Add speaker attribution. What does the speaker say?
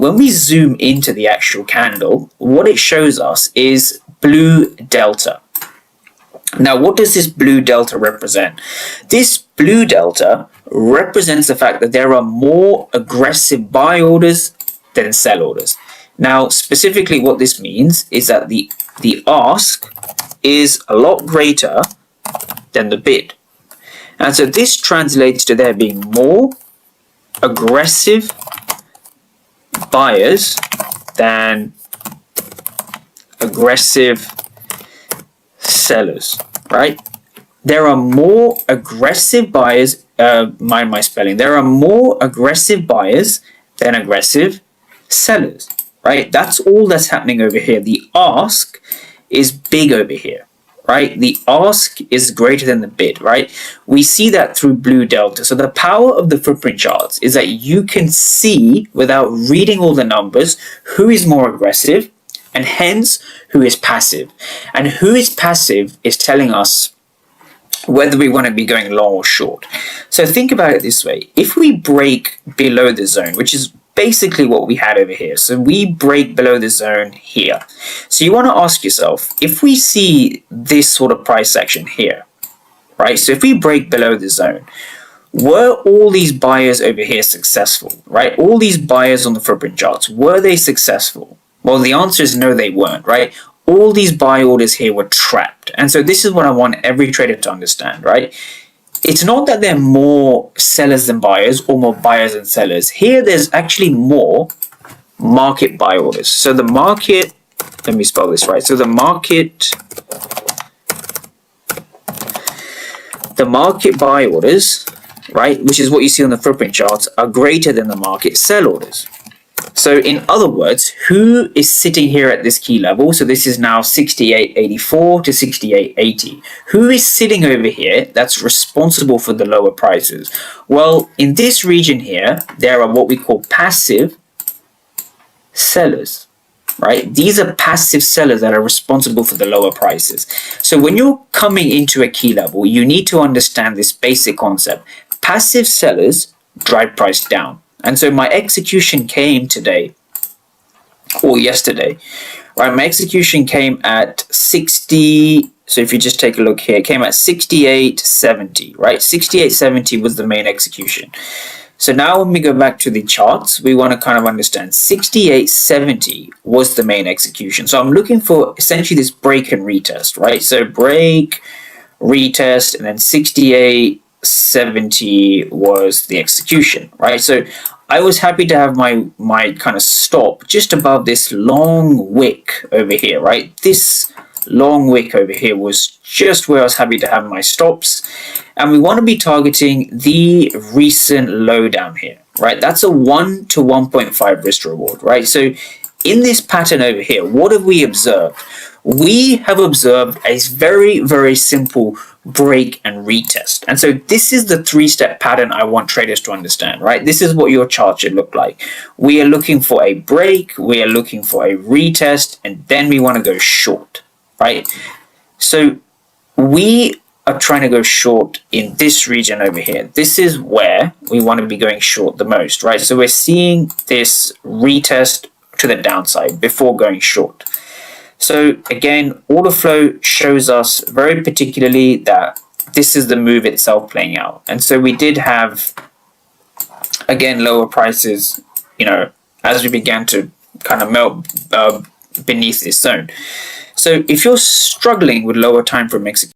Speaker 1: when we zoom into the actual candle, what it shows us is blue delta. Now, what does this blue delta represent? This blue delta represents the fact that there are more aggressive buy orders than sell orders. Now, specifically what this means is that the ask is a lot greater than the bid. And so this translates to there being more aggressive buyers than aggressive sellers, right? There are more aggressive buyers, mind my spelling, there are more aggressive buyers than aggressive sellers, right? That's all that's happening over here. The ask is big over here, right? The ask is greater than the bid, right? We see that through blue delta. So the power of the footprint charts is that you can see, without reading all the numbers, who is more aggressive and hence who is passive. And who is passive is telling us whether we want to be going long or short. So think about it this way. If we break below the zone, which is basically what we had over here. So we break below the zone here. So you want to ask yourself, if we see this sort of price action here, right? So if we break below the zone, were all these buyers over here successful, right? All these buyers on the footprint charts, were they successful? Well, the answer is no, they weren't, right? All these buy orders here were trapped. And so this is what I want every trader to understand, right? It's not that there are more sellers than buyers or more buyers than sellers. Here, there's actually more market buy orders. So the market, let me spell this right. So the market buy orders, right, which is what you see on the footprint charts, are greater than the market sell orders. So in other words, who is sitting here at this key level? So this is now 68.84 to 68.80. Who is sitting over here that's responsible for the lower prices? Well, in this region here, there are what we call passive sellers, right? These are passive sellers that are responsible for the lower prices. So when you're coming into a key level, you need to understand this basic concept. Passive sellers drive price down. And so my execution came today or yesterday, right? My execution came at 60. So if you just take a look here, it came at 68.70, right? 68.70 was the main execution. So now when we go back to the charts, we want to kind of understand 68.70 was the main execution. So I'm looking for essentially this break and retest, right? So break, retest, and then 68.70 was the execution, right? So I was happy to have my kind of stop just above this long wick over here, right? This long wick over here was just where I was happy to have my stops. And we want to be targeting the recent low down here, right? That's a 1 to 1.5 risk reward, right? So in this pattern over here, what have we observed? We have observed a very, very simple break and retest. And so this is the three-step pattern I want traders to understand, right? This is what your chart should look like. We are looking for a break, we are looking for a retest, and then we want to go short, right? So we are trying to go short in this region over here. This is where we want to be going short the most, right? So we're seeing this retest to the downside before going short. So again, order flow shows us very particularly that this is the move itself playing out. And so we did have, again, lower prices, you know, as we began to kind of melt beneath this zone. So if you're struggling with lower time frame execution,